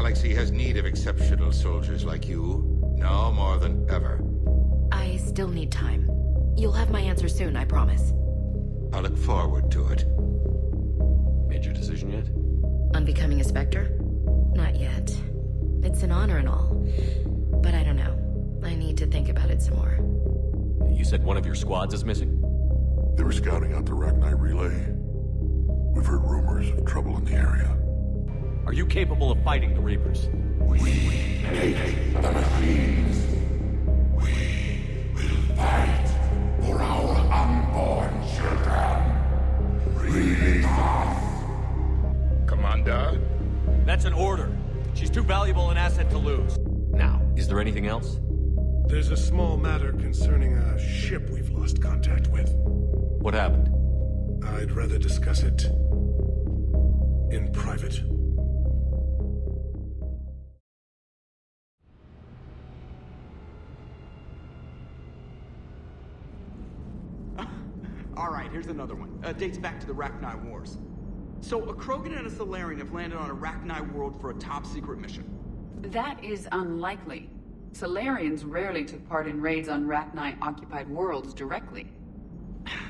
galaxy has need of exceptional soldiers like you, now more than ever. I still need time. You'll have my answer soon, I promise. I look forward to it. Made your decision yet? On becoming a Spectre? Not yet. It's an honor and all. But I don't know. I need to think about it some more. You said one of your squads is missing? They were scouting out the Rachni relay. We've heard rumors of trouble in the area. Are you capable of fighting the Reapers? We hate the machines. We will fight for our unborn children. Release us. Commander? That's an order. She's too valuable an asset to lose. Now, is there anything else? There's a small matter concerning a ship we've lost contact with. What happened? I'd rather discuss it in private. Alright, here's another one. Dates back to the Rachni Wars. So, a Krogan and a Salarian have landed on a Rachni world for a top-secret mission. That is unlikely. Salarians rarely took part in raids on Rachni-occupied worlds directly.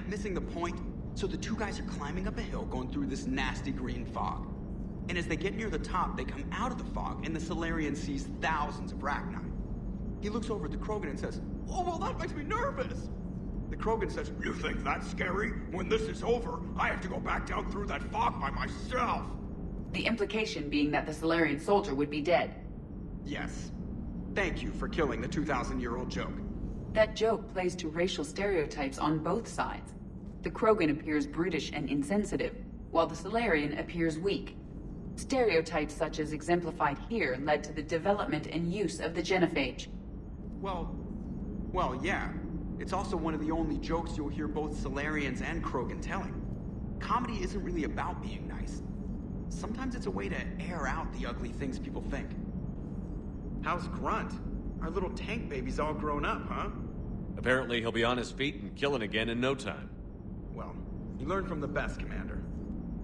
Missing the point? So the two guys are climbing up a hill going through this nasty green fog. And as they get near the top, they come out of the fog, and the Salarian sees thousands of Rachni. He looks over at the Krogan and says, "Oh, well, that makes me nervous!" The Krogan says, "You think that's scary? When this is over, I have to go back down through that fog by myself!" The implication being that the Salarian soldier would be dead. Yes. Thank you for killing the 2,000-year-old joke. That joke plays to racial stereotypes on both sides. The Krogan appears brutish and insensitive, while the Salarian appears weak. Stereotypes such as exemplified here led to the development and use of the genophage. Well, yeah. It's also one of the only jokes you'll hear both Salarians and Krogan telling. Comedy isn't really about being nice. Sometimes it's a way to air out the ugly things people think. How's Grunt? Our little tank baby's all grown up, huh? Apparently he'll be on his feet and killing again in no time. Well, he learned from the best, Commander.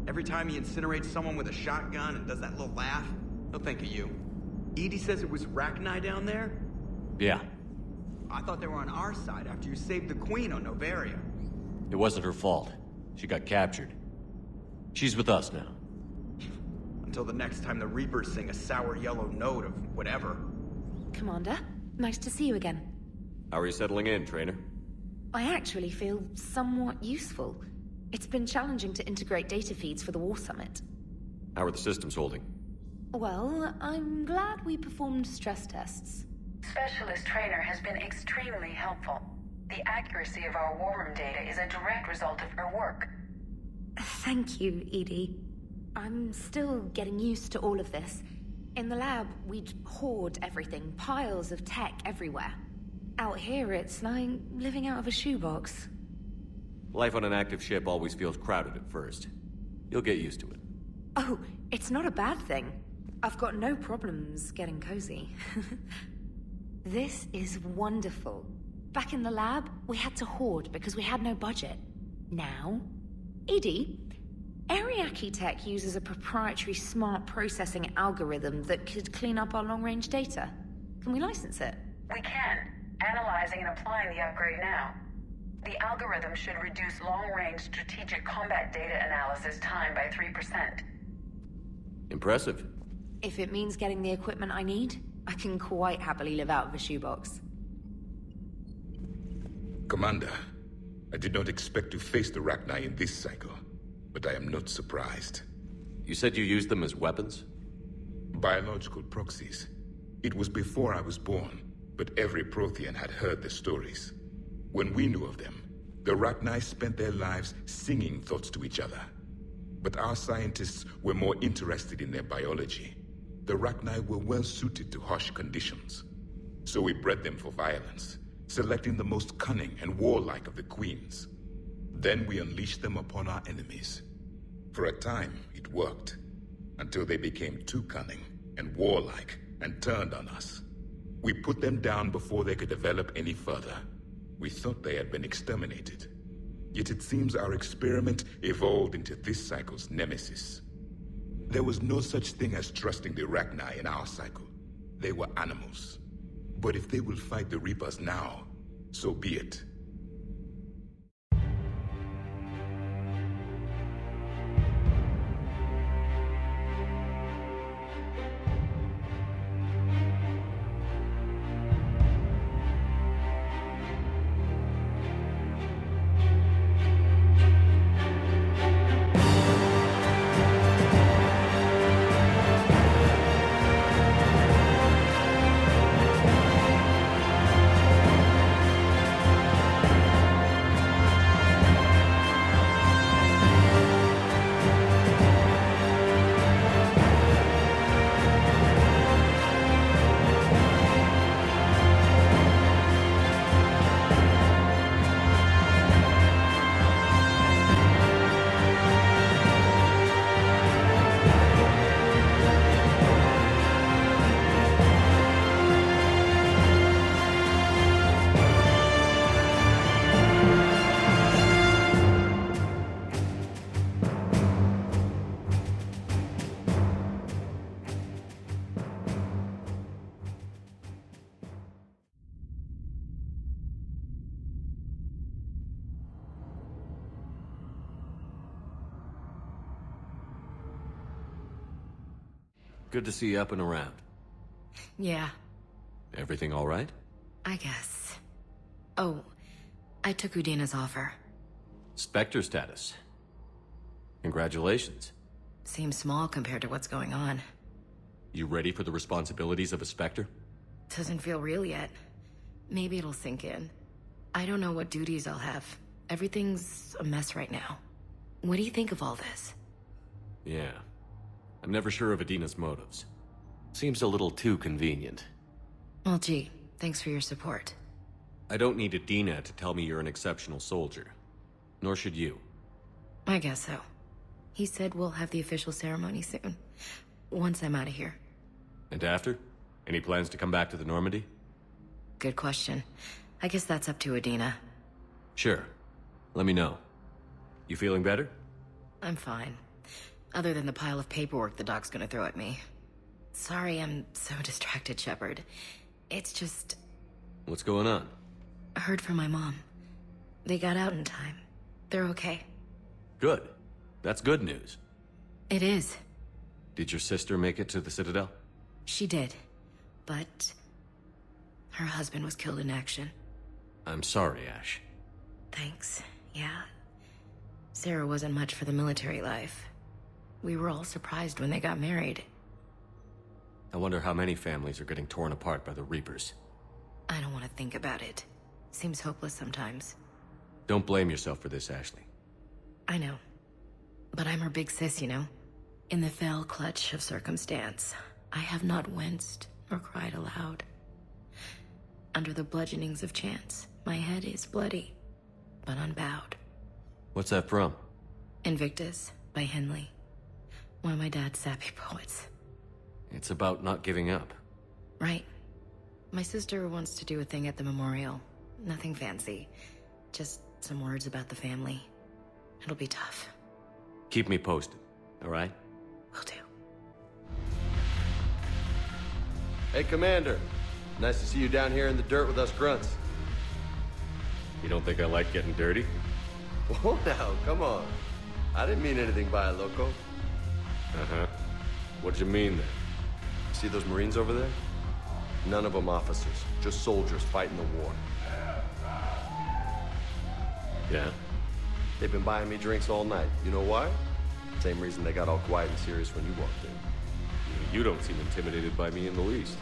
Every time he incinerates someone with a shotgun and does that little laugh, he'll think of you. Edie says it was Rachni down there? Yeah. I thought they were on our side after you saved the Queen on Novaria. It wasn't her fault. She got captured. She's with us now. Until the next time the Reapers sing a sour yellow note of whatever. Commander, nice to see you again. How are you settling in, Trainer? I actually feel somewhat useful. It's been challenging to integrate data feeds for the War Summit. How are the systems holding? Well, I'm glad we performed stress tests. Specialist Trainer has been extremely helpful. The accuracy of our war room data is a direct result of her work. Thank you, Edie. I'm still getting used to all of this. In the lab, we'd hoard everything, piles of tech everywhere. Out here, it's like living out of a shoebox. Life on an active ship always feels crowded at first. You'll get used to it. Oh, it's not a bad thing. I've got no problems getting cozy. This is wonderful. Back in the lab, we had to hoard because we had no budget. Now, Edie, Ariake Tech uses a proprietary smart processing algorithm that could clean up our long-range data. Can we license it? We can. Analyzing and applying the upgrade now. The algorithm should reduce long-range strategic combat data analysis time by 3%. Impressive. If it means getting the equipment I need, I can quite happily live out of a shoebox. Commander, I did not expect to face the Rachni in this cycle, but I am not surprised. You said you used them as weapons? Biological proxies. It was before I was born, but every Prothean had heard the stories. When we knew of them, the Rachni spent their lives singing thoughts to each other. But our scientists were more interested in their biology. The Rachni were well suited to harsh conditions. So we bred them for violence, selecting the most cunning and warlike of the queens. Then we unleashed them upon our enemies. For a time, it worked, until they became too cunning and warlike and turned on us. We put them down before they could develop any further. We thought they had been exterminated. Yet it seems our experiment evolved into this cycle's nemesis. There was no such thing as trusting the Rachni in our cycle. They were animals. But if they will fight the Reapers now, so be it. Good to see you up and around. Yeah, Everything all right? I guess. Oh, I took Udina's offer. Spectre status. Congratulations. Seems small compared to what's going on. You ready for the responsibilities of a Spectre? Doesn't feel real yet. Maybe it'll sink in. I don't know what duties I'll have. Everything's a mess right now. What do you think of all this? Yeah. I'm never sure of Adina's motives. Seems a little too convenient. Well, gee, thanks for your support. I don't need Adina to tell me you're an exceptional soldier. Nor should you. I guess so. He said we'll have the official ceremony soon. Once I'm out of here. And after? Any plans to come back to the Normandy? Good question. I guess that's up to Adina. Sure. Let me know. You feeling better? I'm fine. Other than the pile of paperwork the doc's gonna throw at me. Sorry I'm so distracted, Shepard. It's just... What's going on? I heard from my mom. They got out in time. They're okay. Good. That's good news. It is. Did your sister make it to the Citadel? She did. But... her husband was killed in action. I'm sorry, Ash. Thanks. Yeah. Sarah wasn't much for the military life. We were all surprised when they got married. I wonder how many families are getting torn apart by the Reapers. I don't want to think about it. Seems hopeless sometimes. Don't blame yourself for this, Ashley. I know. But I'm her big sis, you know? In the fell clutch of circumstance, I have not winced nor cried aloud. Under the bludgeonings of chance, my head is bloody, but unbowed. What's that from? Invictus, by Henley. One of my dad's sappy poets. It's about not giving up. Right. My sister wants to do a thing at the memorial. Nothing fancy. Just some words about the family. It'll be tough. Keep me posted, all right? Will do. Hey, Commander. Nice to see you down here in the dirt with us grunts. You don't think I like getting dirty? Whoa now, come on. I didn't mean anything by it, loco. Uh-huh. What'd you mean then? See those Marines over there? None of them officers, just soldiers fighting the war. Yeah? They've been buying me drinks all night. You know why? Same reason they got all quiet and serious when you walked in. You don't seem intimidated by me in the least.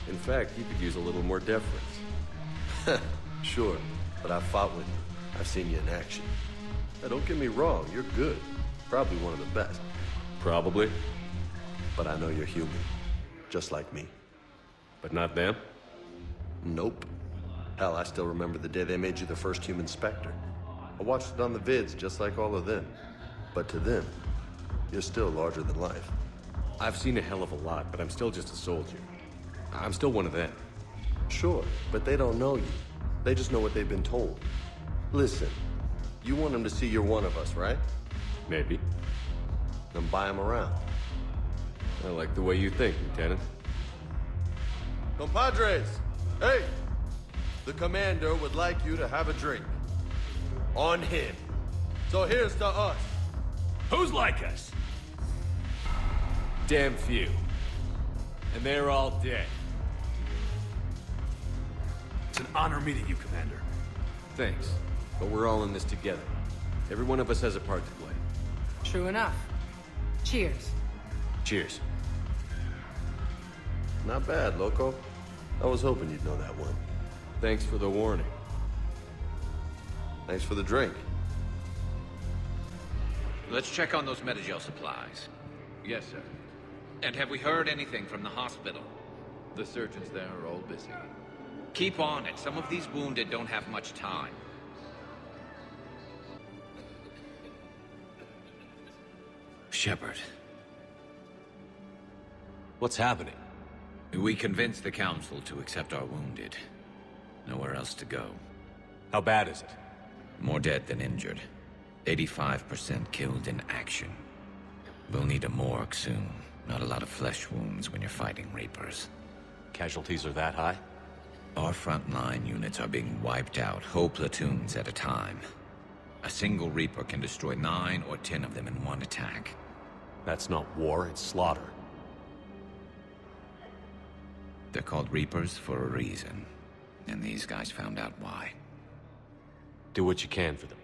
In fact, you could use a little more deference. Sure, but I've fought with you. I've seen you in action. Now, don't get me wrong, you're good. Probably one of the best. Probably. But I know you're human. Just like me. But not them? Nope. Hell, I still remember the day they made you the first human Spectre. I watched it on the vids, just like all of them. But to them, you're still larger than life. I've seen a hell of a lot, but I'm still just a soldier. I'm still one of them. Sure, but they don't know you. They just know what they've been told. Listen, you want them to see you're one of us, right? Maybe. Then buy them around. I like the way you think, Lieutenant. Compadres! Hey! The commander would like you to have a drink. On him. So here's to us. Who's like us? Damn few. And they're all dead. It's an honor meeting you, Commander. Thanks. But we're all in this together. Every one of us has a part to play. True enough. Cheers. Cheers. Not bad, Loco. I was hoping you'd know that one. Thanks for the warning. Thanks for the drink. Let's check on those Metagel supplies. Yes, sir. And have we heard anything from the hospital? The surgeons there are all busy. Keep on it. Some of these wounded don't have much time. Shepard. What's happening? We convinced the Council to accept our wounded. Nowhere else to go. How bad is it? More dead than injured. 85% killed in action. We'll need a morgue soon. Not a lot of flesh wounds when you're fighting Reapers. Casualties are that high? Our frontline units are being wiped out, whole platoons at a time. A single Reaper can destroy 9 or 10 of them in one attack. That's not war, it's slaughter. They're called Reapers for a reason. And these guys found out why. Do what you can for them.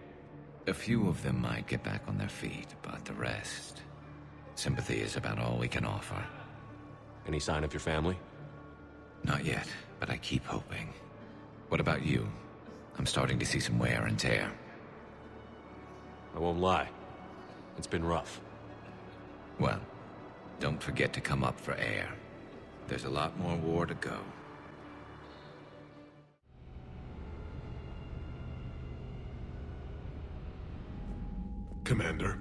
A few of them might get back on their feet, but the rest... Sympathy is about all we can offer. Any sign of your family? Not yet, but I keep hoping. What about you? I'm starting to see some wear and tear. I won't lie. It's been rough. Well, don't forget to come up for air. There's a lot more war to go. Commander.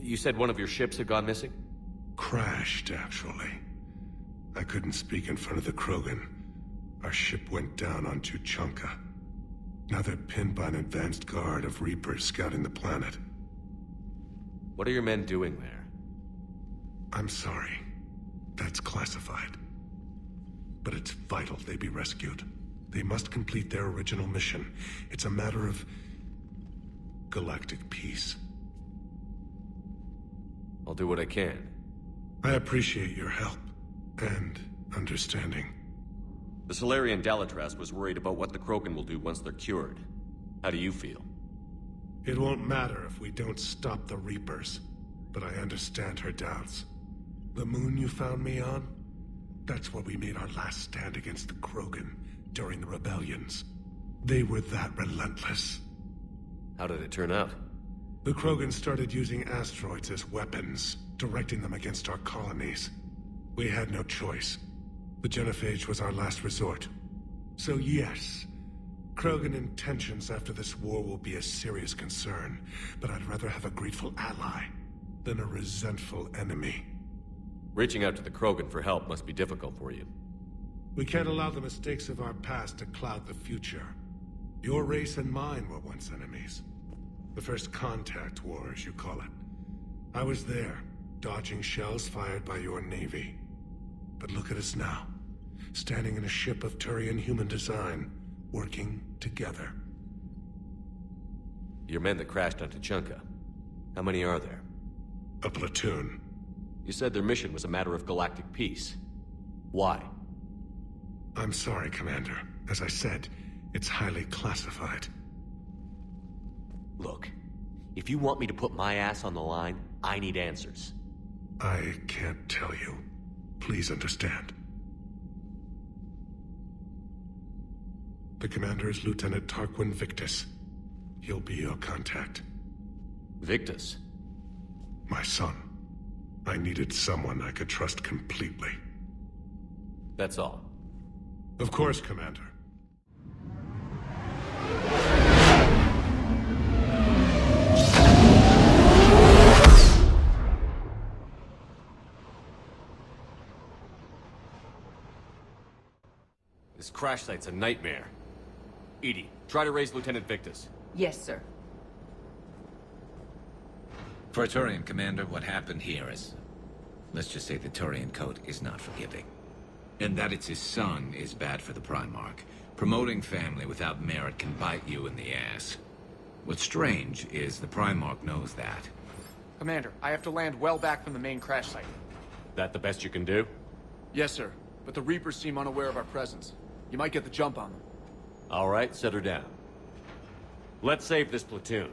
You said one of your ships had gone missing? Crashed, actually. I couldn't speak in front of the Krogan. Our ship went down on Tuchanka. Now they're pinned by an advanced guard of Reapers scouting the planet. What are your men doing there? I'm sorry. That's classified. But it's vital they be rescued. They must complete their original mission. It's a matter of galactic peace. I'll do what I can. I appreciate your help and understanding. The Solarian Dalatras was worried about what the Krogan will do once they're cured. How do you feel? It won't matter if we don't stop the Reapers, but I understand her doubts. The moon you found me on? That's where we made our last stand against the Krogan during the rebellions. They were that relentless. How did it turn out? The Krogan started using asteroids as weapons, directing them against our colonies. We had no choice. The genophage was our last resort. So yes, Krogan intentions after this war will be a serious concern, but I'd rather have a grateful ally than a resentful enemy. Reaching out to the Krogan for help must be difficult for you. We can't allow the mistakes of our past to cloud the future. Your race and mine were once enemies. The first contact war, as you call it. I was there, dodging shells fired by your navy. But look at us now, standing in a ship of Turian human design, working together. Your men that crashed on Tuchanka. How many are there? A platoon. You said their mission was a matter of galactic peace. Why? I'm sorry, Commander. As I said, it's highly classified. Look, if you want me to put my ass on the line, I need answers. I can't tell you. Please understand. The commander is Lieutenant Tarquin Victus. He'll be your contact. Victus? My son. I needed someone I could trust completely. That's all. Of course, Commander. This crash site's a nightmare. Edie, try to raise Lieutenant Victus. Yes, sir. For Turian, Commander, what happened here is Let's just say the Turian code is not forgiving. And that it's his son is bad for the Primarch. Promoting family without merit can bite you in the ass. What's strange is the Primarch knows that. Commander, I have to land well back from the main crash site. That the best you can do? Yes, sir. But the Reapers seem unaware of our presence. You might get the jump on them. All right, set her down. Let's save this platoon.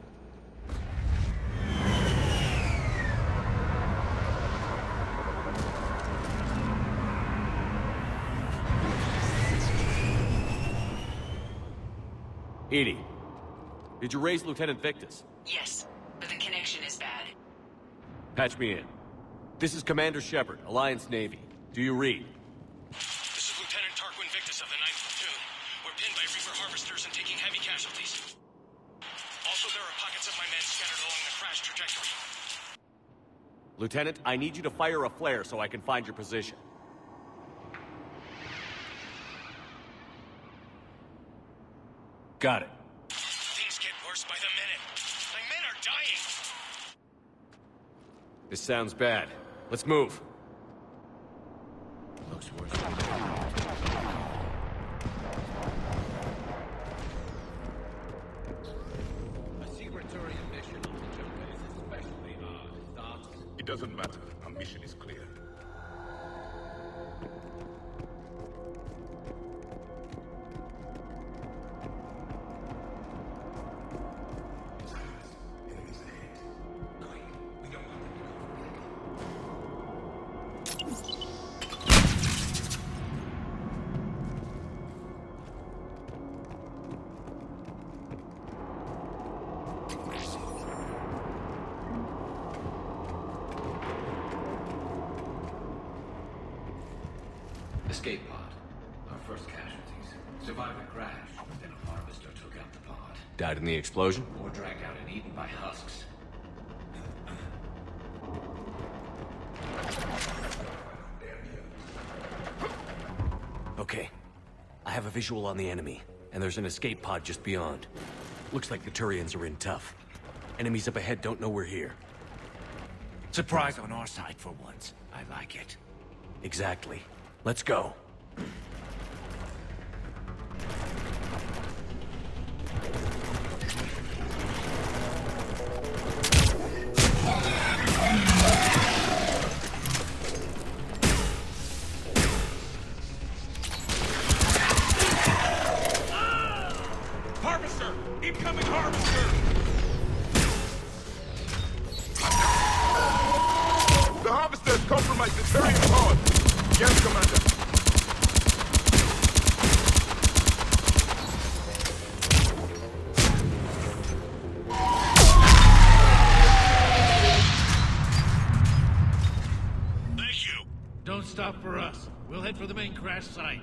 Edie, did you raise Lieutenant Victus? Yes, but the connection is bad. Patch me in. This is Commander Shepard, Alliance Navy. Do you read? This is Lieutenant Victus of the 9th Platoon. We're pinned by Reaper harvesters and taking heavy casualties. Also, there are pockets of my men scattered along the crash trajectory. Lieutenant, I need you to fire a flare so I can find your position. Got it. Things get worse by the minute. My men are dying. This sounds bad. Let's move. Looks worse. A secret Turian mission on Tuchanka is especially hard. Thoughts? It doesn't matter. Our mission is clear. Escape pod. Our first casualties. Survived a crash, then a harvester took out the pod. Died in the explosion? Or dragged out and eaten by husks. Okay. I have a visual on the enemy, and there's an escape pod just beyond. Looks like the Turians are in tough. Enemies up ahead don't know we're here. Surprise on our side for once. I like it. Exactly. Let's go. Harvester! Incoming harvester! The harvester has compromised the Turian pod! Yes, Commander. Thank you. Don't stop for us. We'll head for the main crash site.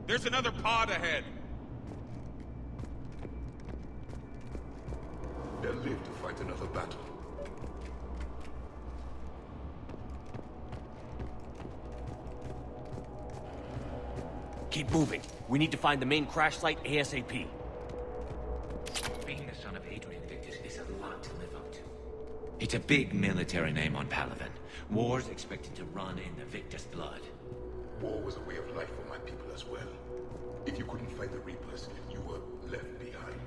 There's another pod ahead. They'll live to fight another battle. Keep moving. We need to find the main crash site ASAP. Being the son of Adrian Victus is a lot to live up to. It's a big military name on Palaven. War's expected to run in the Victus blood. War was a way of life for my people as well. If you couldn't fight the Reapers, you were left behind.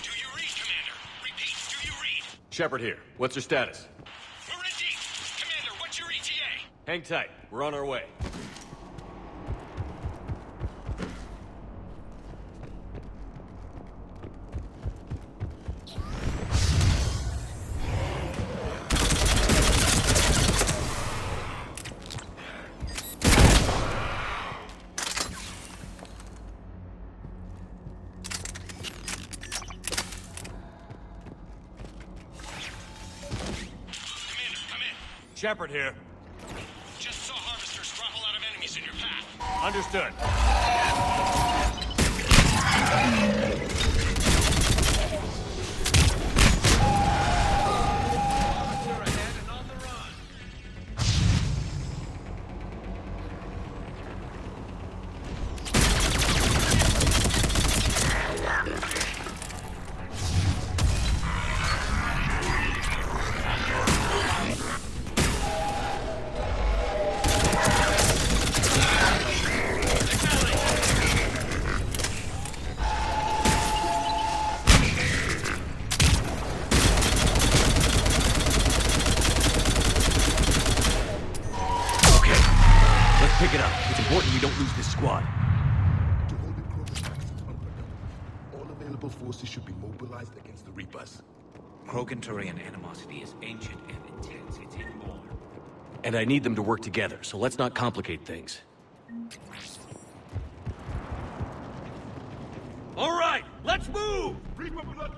Do you read, Commander? Repeat, do you read? Shepard here. What's your status? We're in deep. Commander, what's your ETA? Hang tight. We're on our way. Shepard here. Just saw harvesters drop a lot of enemies in your path. Understood. Harvester ahead and on the run. Pick it up. It's important we don't lose this squad. To hold the Krogan axis underground, all available forces should be mobilized against the Reapers. Krogan-Turian animosity is ancient and intense. It's in war. And I need them to work together, so let's not complicate things. All right, let's move! Reaper blood!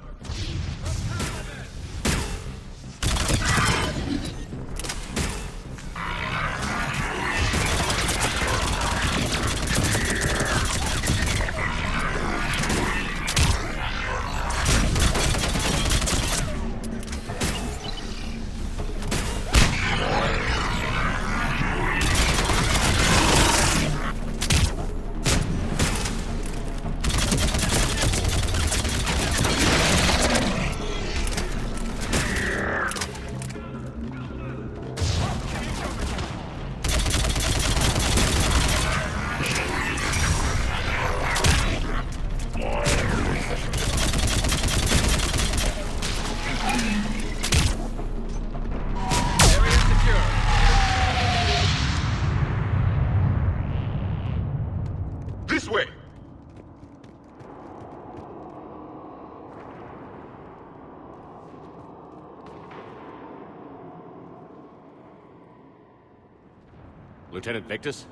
This way! Lieutenant Victus?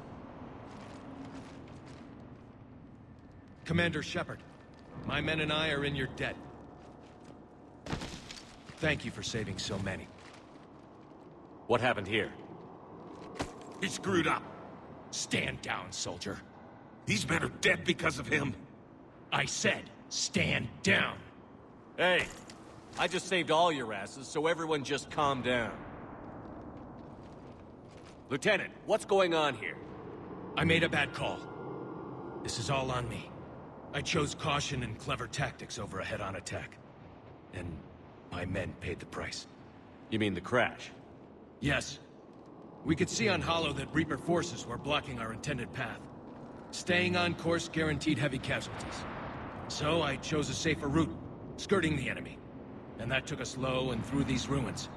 Commander Shepard, my men and I are in your debt. Thank you for saving so many. What happened here? He screwed up. Stand down, soldier. These men are dead because of him. I said, stand down. Hey, I just saved all your asses, so everyone just calm down. Lieutenant, what's going on here? I made a bad call. This is all on me. I chose caution and clever tactics over a head-on attack. And my men paid the price. You mean the crash? Yes. We could see on Hollow that Reaper forces were blocking our intended path. Staying on course guaranteed heavy casualties. So I chose a safer route, skirting the enemy. And that took us low and through these ruins.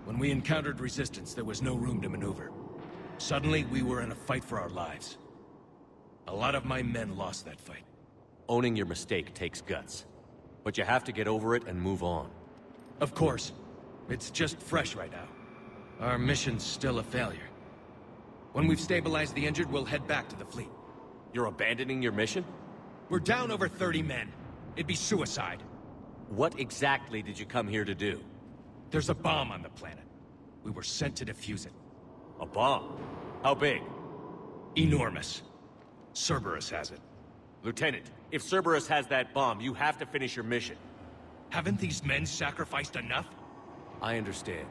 When we encountered resistance, there was no room to maneuver. Suddenly, we were in a fight for our lives. A lot of my men lost that fight. Owning your mistake takes guts. But you have to get over it and move on. Of course. It's just fresh right now. Our mission's still a failure. When we've stabilized the injured, we'll head back to the fleet. You're abandoning your mission? We're down over 30 men. It'd be suicide. What exactly did you come here to do? There's a bomb on the planet. We were sent to defuse it. A bomb? How big? Enormous. Cerberus has it. Lieutenant, if Cerberus has that bomb, you have to finish your mission. Haven't these men sacrificed enough? I understand.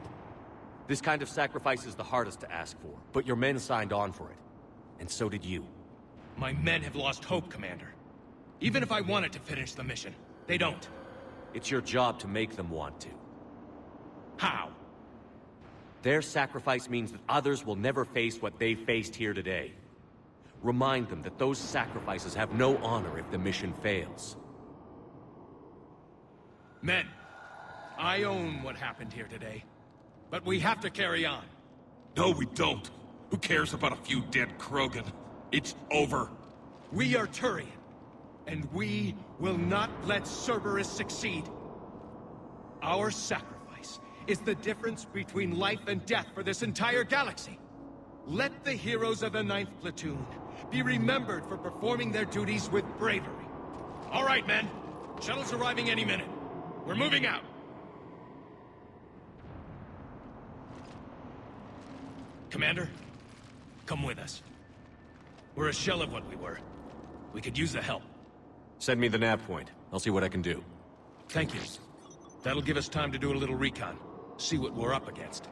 This kind of sacrifice is the hardest to ask for, but your men signed on for it. And so did you. My men have lost hope, Commander. Even if I wanted to finish the mission, they don't. It's your job to make them want to. How? Their sacrifice means that others will never face what they faced here today. Remind them that those sacrifices have no honor if the mission fails. Men, I own what happened here today. But we have to carry on. No, we don't. Who cares about a few dead Krogan? It's over. We are Turian, and we will not let Cerberus succeed. Our sacrifice is the difference between life and death for this entire galaxy. Let the heroes of the 9th Platoon be remembered for performing their duties with bravery. All right, men. Shuttle's arriving any minute. We're moving out. Commander, come with us. We're a shell of what we were. We could use the help. Send me the nav point. I'll see what I can do. Thank you. That'll give us time to do a little recon. See what we're up against.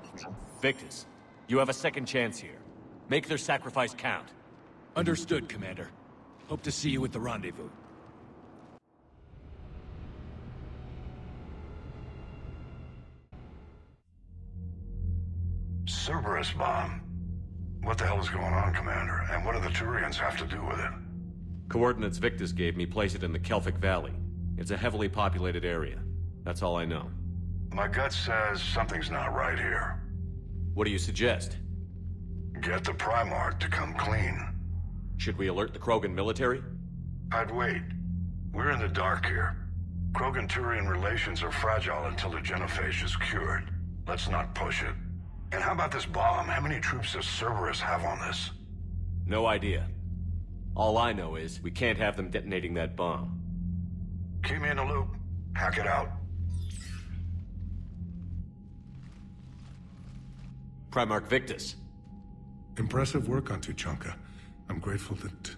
Victus, you have a second chance here. Make their sacrifice count. Understood, Commander. Hope to see you at the rendezvous. Cerberus bomb. What the hell is going on, Commander? And what do the Turians have to do with it? Coordinates Victus gave me place it in the Kelphic Valley. It's a heavily populated area. That's all I know. My gut says something's not right here. What do you suggest? Get the Primarch to come clean. Should we alert the Krogan military? I'd wait. We're in the dark here. Krogan-Turian relations are fragile until the genophage is cured. Let's not push it. And how about this bomb? How many troops does Cerberus have on this? No idea. All I know is we can't have them detonating that bomb. Keep me in the loop. Hack it out. Primarch Victus. Impressive work on Tuchanka. I'm grateful that...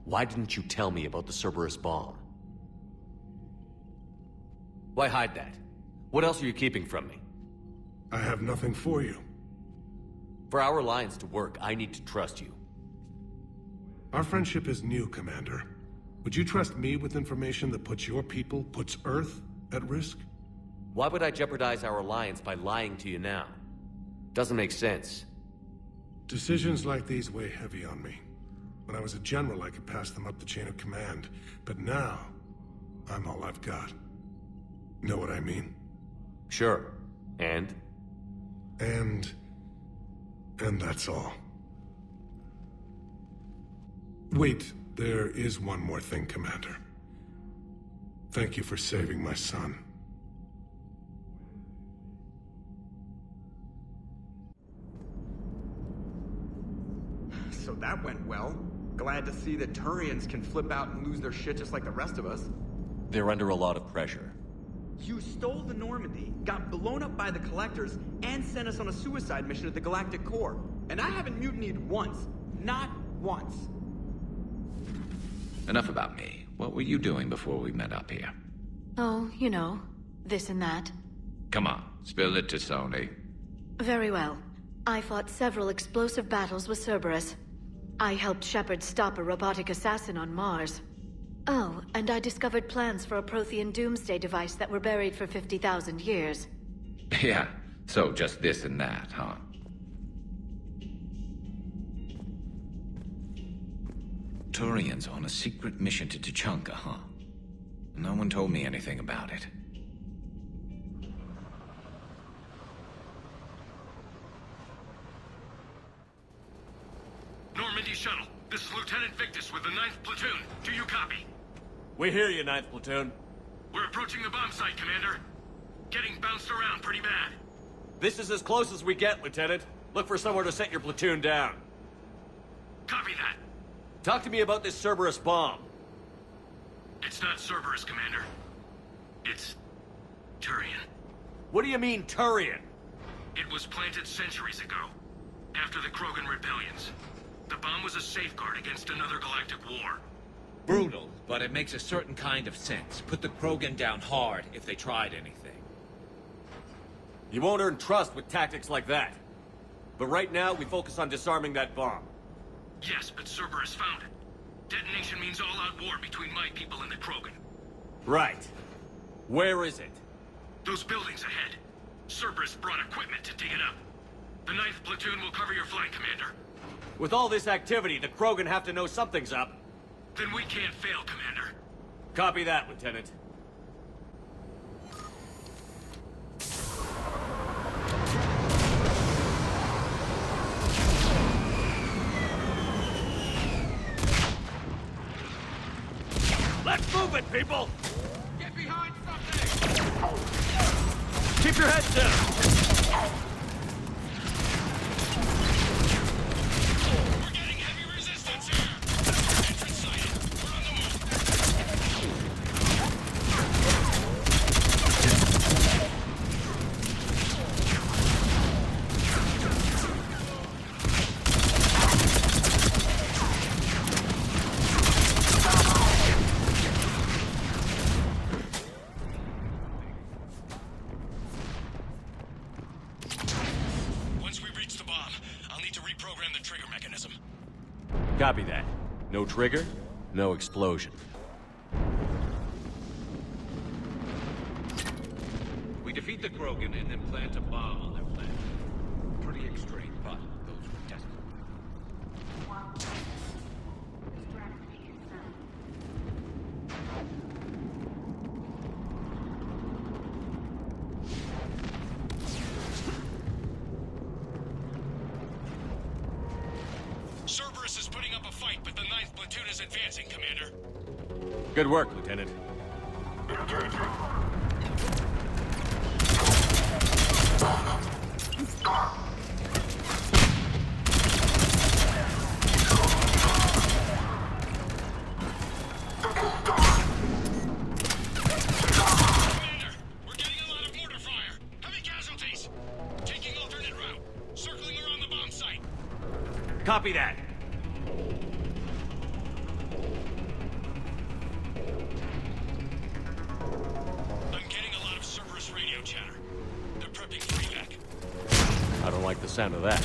Why didn't you tell me about the Cerberus bomb? Why hide that? What else are you keeping from me? I have nothing for you. For our alliance to work, I need to trust you. Our friendship is new, Commander. Would you trust me with information that puts your people, puts Earth, at risk? Why would I jeopardize our alliance by lying to you now? Doesn't make sense. Decisions like these weigh heavy on me. When I was a general, I could pass them up the chain of command. But now, I'm all I've got. Know what I mean? Sure. And that's all. Wait, there is one more thing, Commander. Thank you for saving my son. So that went well. Glad to see that Turians can flip out and lose their shit just like the rest of us. they're under a lot of pressure. You stole the Normandy, got blown up by the Collectors, and sent us on a suicide mission at the Galactic Core. And I haven't mutinied once. Not once. Enough about me. What were you doing before we met up here? Oh, you know, this and that. Come on, spill it to Sony. Very well. I fought several explosive battles with Cerberus. I helped Shepard stop a robotic assassin on Mars. Oh, and I discovered plans for a Prothean doomsday device that were buried for 50,000 years. Yeah, so just this and that, huh? Turians on a secret mission to Tuchanka, huh? No one told me anything about it. Normandy shuttle. This is Lieutenant Victus with the 9th Platoon. Do you copy? We hear you, 9th Platoon. We're approaching the bomb site, Commander. Getting bounced around pretty bad. This is as close as we get, Lieutenant. Look for somewhere to set your platoon down. Copy that. Talk to me about this Cerberus bomb. It's not Cerberus, Commander. It's... Turian. What do you mean, Turian? It was planted centuries ago, after the Krogan rebellions. The bomb was a safeguard against another galactic war. Brutal, but it makes a certain kind of sense. Put the Krogan down hard if they tried anything. You won't earn trust with tactics like that. But right now, we focus on disarming that bomb. Yes, but Cerberus found it. Detonation means all-out war between my people and the Krogan. Right. Where is it? Those buildings ahead. Cerberus brought equipment to dig it up. The 9th Platoon will cover your flank, Commander. With all this activity, the Krogan have to know something's up. Then we can't fail, Commander. Copy that, Lieutenant. Let's move it, people! Get behind something! Keep your heads down! We're getting heavy resistance here! Entrance sighted. We're on the move. Once we reach the bomb, I'll need to reprogram the trigger mechanism. Copy that. No trigger, no explosion. We defeat the Krogan and then plant a bomb on their planet. Pretty extreme, but those were desperate. platoon is advancing, Commander. Good work, Lieutenant. Copy that. I'm getting a lot of Cerberus radio chatter. They're prepping for evac. I don't like the sound of that.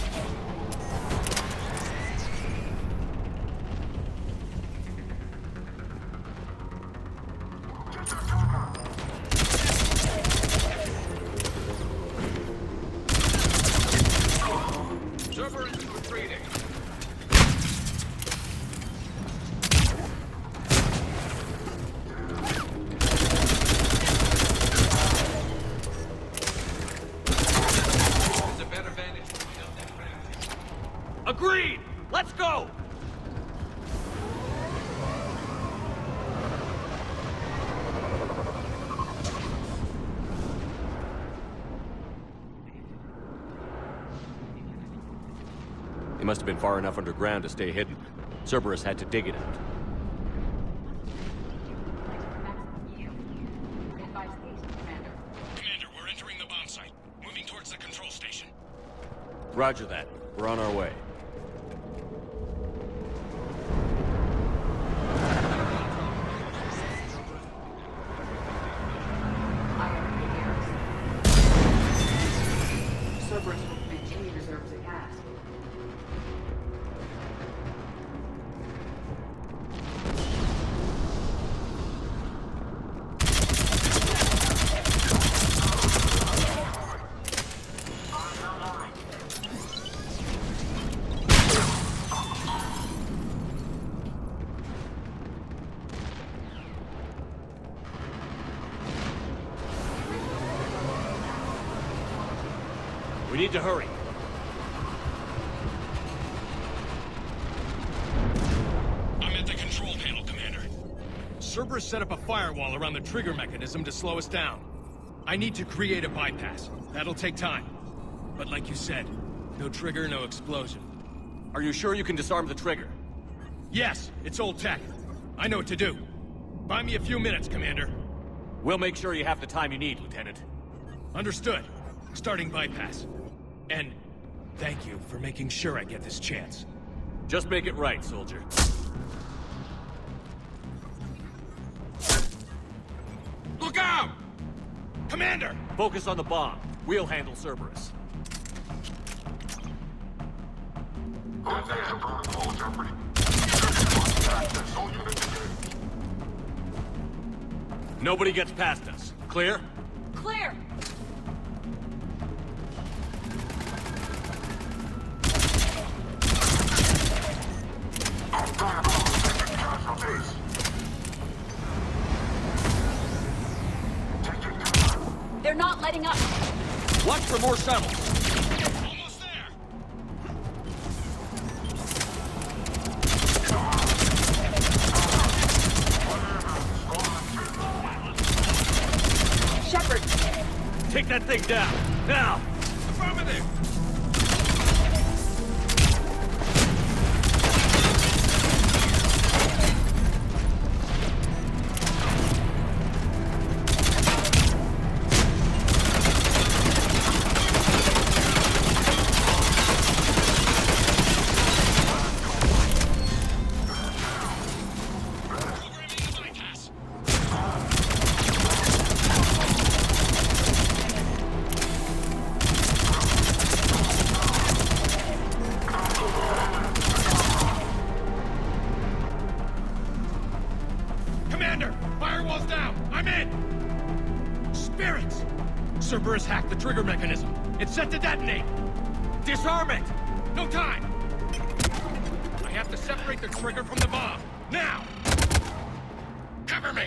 Cerberus retreating. Agreed! Let's go! He must have been far enough underground to stay hidden. Cerberus had to dig it out. Commander, we're entering the bomb site. Moving towards the control station. Roger that. We're on our way. Cerberus will maintain reserves of gas. We need to hurry. I'm at the control panel, Commander. Cerberus set up a firewall around the trigger mechanism to slow us down. I need to create a bypass. That'll take time. But like you said, no trigger, no explosion. Are you sure you can disarm the trigger? Yes, it's old tech. I know what to do. Buy me a few minutes, Commander. We'll make sure you have the time you need, Lieutenant. Understood. Starting bypass. And thank you for making sure I get this chance. Just make it right, soldier. Look out! Commander! Focus on the bomb. We'll handle Cerberus. Nobody gets past us. Clear? Clear! They're not letting up. Watch for more shuttles. Almost there. Shepard! Take that thing down. Now! Affirmative. Cerberus hacked the trigger mechanism. It's set to detonate. Disarm it! No time! I have to separate the trigger from the bomb. Now! Cover me!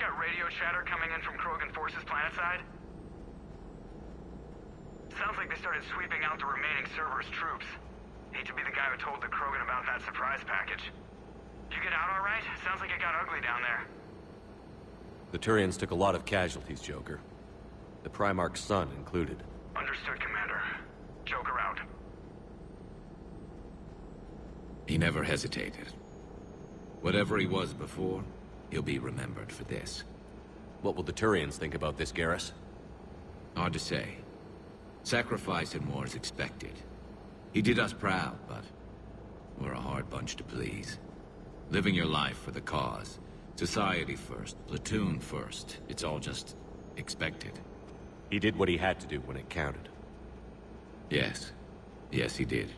got radio chatter coming in from Krogan forces planetside? Sounds like they started sweeping out the remaining Cerberus troops. Hate to be the guy who told the Krogan about that surprise package. Did you get out all right? Sounds like it got ugly down there. The Turians took a lot of casualties, Joker. The Primarch's son included. Understood, Commander. Joker out. He never hesitated. Whatever he was before, he'll be remembered for this. What will the Turians think about this, Garrus? Hard to say. Sacrifice in war is expected. He did us proud, but we're a hard bunch to please. Living your life for the cause. Society first, platoon first. It's all just expected. He did what he had to do when it counted. Yes. Yes, he did.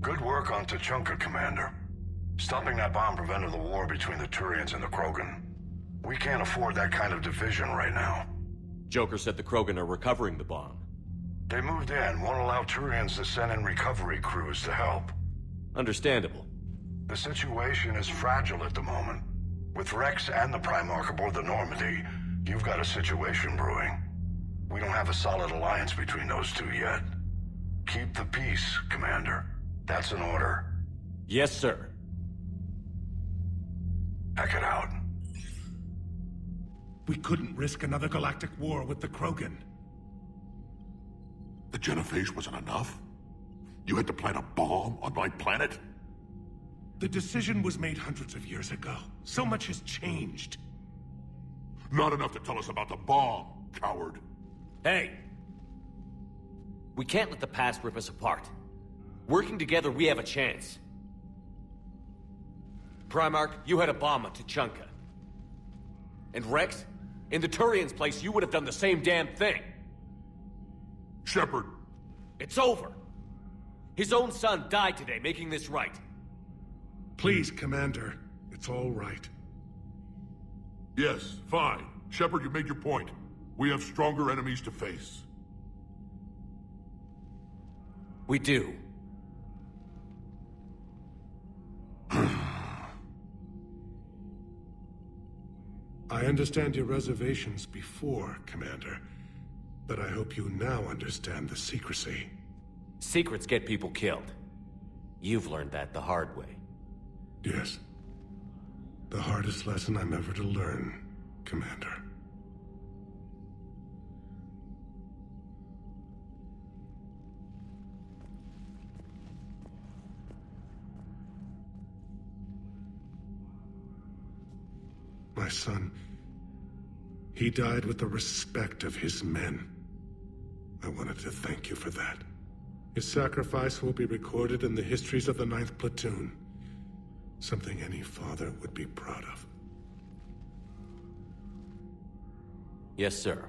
Good work on Tuchanka, Commander. Stopping that bomb prevented the war between the Turians and the Krogan. We can't afford that kind of division right now. Joker said the Krogan are recovering the bomb. They moved in, won't allow Turians to send in recovery crews to help. Understandable. The situation is fragile at the moment. With Wrex and the Primarch aboard the Normandy, you've got a situation brewing. We don't have a solid alliance between those two yet. Keep the peace, Commander. That's an order. Yes, sir. Pack it out. We couldn't risk another galactic war with the Krogan. The genophage wasn't enough? You had to plant a bomb on my planet? The decision was made hundreds of years ago. So much has changed. Not enough to tell us about the bomb, coward. Hey! We can't let the past rip us apart. Working together, we have a chance. Primarch, you had a bomb on Tuchanka. And Wrex, in the Turian's place, you would have done the same damn thing. Shepard. It's over. His own son died today, making this right. Please, Commander. It's all right. Yes, fine. Shepard, you made your point. We have stronger enemies to face. We do. I understand your reservations before, Commander. But I hope you now understand the secrecy. Secrets get people killed. You've learned that the hard way. Yes. The hardest lesson I'm ever to learn, Commander. My son, he died with the respect of his men. I wanted to thank you for that. His sacrifice will be recorded in the histories of the 9th Platoon. Something any father would be proud of. Yes, sir.